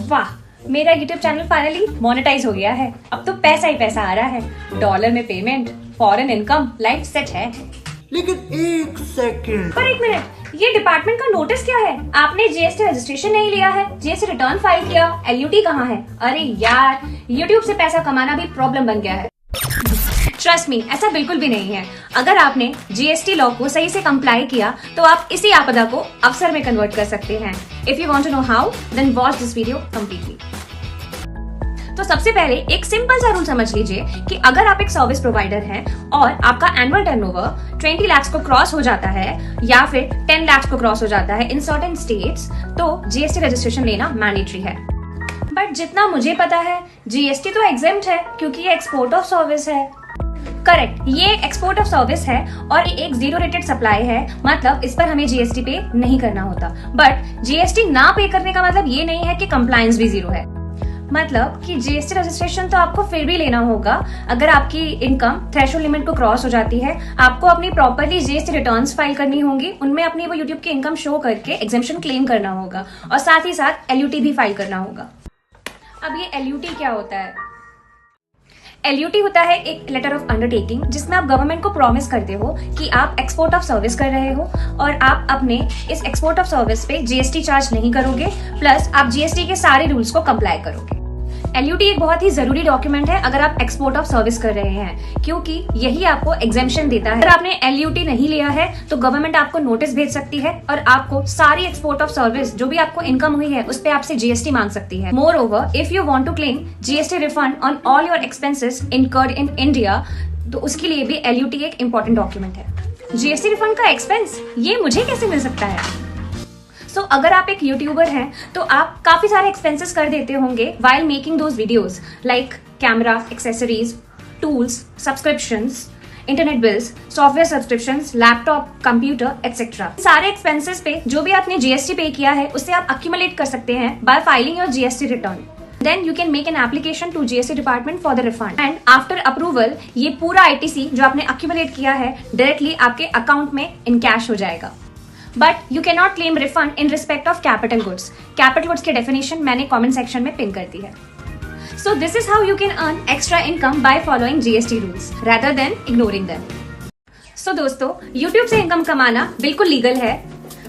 वाह, मेरा YouTube channel finally monetise हो गया है। अब तो पैसा ही पैसा आ रहा है, डॉलर में payment, foreign income, life set है। लेकिन एक सेकंड, पर एक मिनट, ये डिपार्टमेंट का नोटिस क्या है? आपने जीएसटी रजिस्ट्रेशन नहीं लिया है, जीएसटी रिटर्न फाइल किया, एलयूटी कहाँ है? अरे यार, YouTube से पैसा कमाना भी प्रॉब्लम बन गया है। ट्रस्ट मी, ऐसा बिल्कुल भी नहीं है। अगर आपने जीएसटी लॉ को सही से कंप्लाई किया तो आप इसी आपदा को अवसर में कन्वर्ट कर सकते हैं। If you want to know how, then watch this video completely. तो सबसे पहले एक सिंपल सा रूल समझ लीजिए कि अगर आप एक सर्विस प्रोवाइडर हैं और आपका एनुअल टर्नओवर 20 लाख को क्रॉस हो जाता है या फिर 10 लाख को क्रॉस हो जाता है इन सर्टेन स्टेट्स, तो जीएसटी रजिस्ट्रेशन लेना मैंडेटरी है। बट जितना मुझे पता है, जीएसटी तो एग्जेम्प्ट है क्योंकि ये एक्सपोर्ट ऑफ सर्विस है। करेक्ट, ये एक्सपोर्ट ऑफ सर्विस है और ये एक जीरो रेटेड सप्लाई है, मतलब इस पर हमें जीएसटी पे नहीं करना होता। बट जीएसटी ना पे करने का मतलब ये नहीं है कि कंप्लायंस भी जीरो है। मतलब कि जीएसटी रजिस्ट्रेशन तो आपको फिर भी लेना होगा। अगर आपकी इनकम थ्रेशोल्ड लिमिट को क्रॉस हो जाती है, आपको अपनी प्रॉपर्ली जीएसटी रिटर्न्स फाइल करनी होंगी, उनमें अपनी वो यूट्यूब की इनकम शो करके एग्जेम्पशन क्लेम करना होगा और साथ ही साथ एलयूटी भी फाइल करना होगा। अब ये एलयूटी क्या होता है? एलयूटी होता है एक लेटर ऑफ अंडरटेकिंग, जिसमें आप गवर्नमेंट को प्रॉमिस करते हो कि आप एक्सपोर्ट ऑफ सर्विस कर रहे हो और आप अपने इस एक्सपोर्ट ऑफ सर्विस पे जीएसटी चार्ज नहीं करोगे, प्लस आप जीएसटी के सारे रूल्स को कंप्लाई करोगे। एलयूटी एक बहुत ही जरूरी डॉक्यूमेंट है अगर आप एक्सपोर्ट ऑफ सर्विस कर रहे हैं, क्योंकि यही आपको एग्जेम्पशन देता है। अगर आपने एलयूटी नहीं लिया है तो गवर्नमेंट आपको नोटिस भेज सकती है और आपको सारी एक्सपोर्ट ऑफ सर्विस जो भी आपको इनकम हुई है उस पे आपसे जीएसटी मांग सकती है। More, if you want to claim GST refund on all your expenses incurred in India, तो उसके लिए भी एलयूटी एक इम्पोर्टेंट डॉक्यूमेंट है। जीएसटी रिफंड का एक्सपेंस, ये मुझे कैसे मिल सकता है? So, अगर आप एक यूट्यूबर हैं तो आप काफी सारे एक्सपेंसेस कर देते होंगे while making those videos like camera, accessories, tools, subscriptions, internet bills, software subscriptions, laptop, computer etcetera. सारे एक्सपेंसेस पे जो भी आपने जीएसटी पे किया है उससे आप अक्यूमुलेट कर सकते हैं by filing your GST return. Then you can make an application to GST department for the refund. And after approval, ये पूरा ITC जो आपने अक्यूमुलेट किया है डायरेक्टली आपके अकाउंट में इन कैश हो जाएगा। But you can not claim refund in respect of capital goods. Capital goods की डेफिनेशन मैंने कमेंट सेक्शन में पिन कर दी है। So this is how you can earn extra income by following GST rules rather than ignoring them. So दोस्तों, YouTube से income कमाना बिल्कुल लीगल है,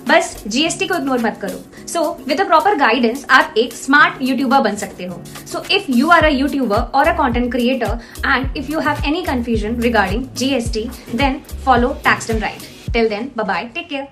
बस जीएसटी को इग्नोर मत करो। So with a proper guidance आप एक स्मार्ट यूट्यूबर बन सकते हो। So if you are a YouTuber और a content creator and if you have any confusion regarding GST, then follow tax and right. Till then, bye bye, take care.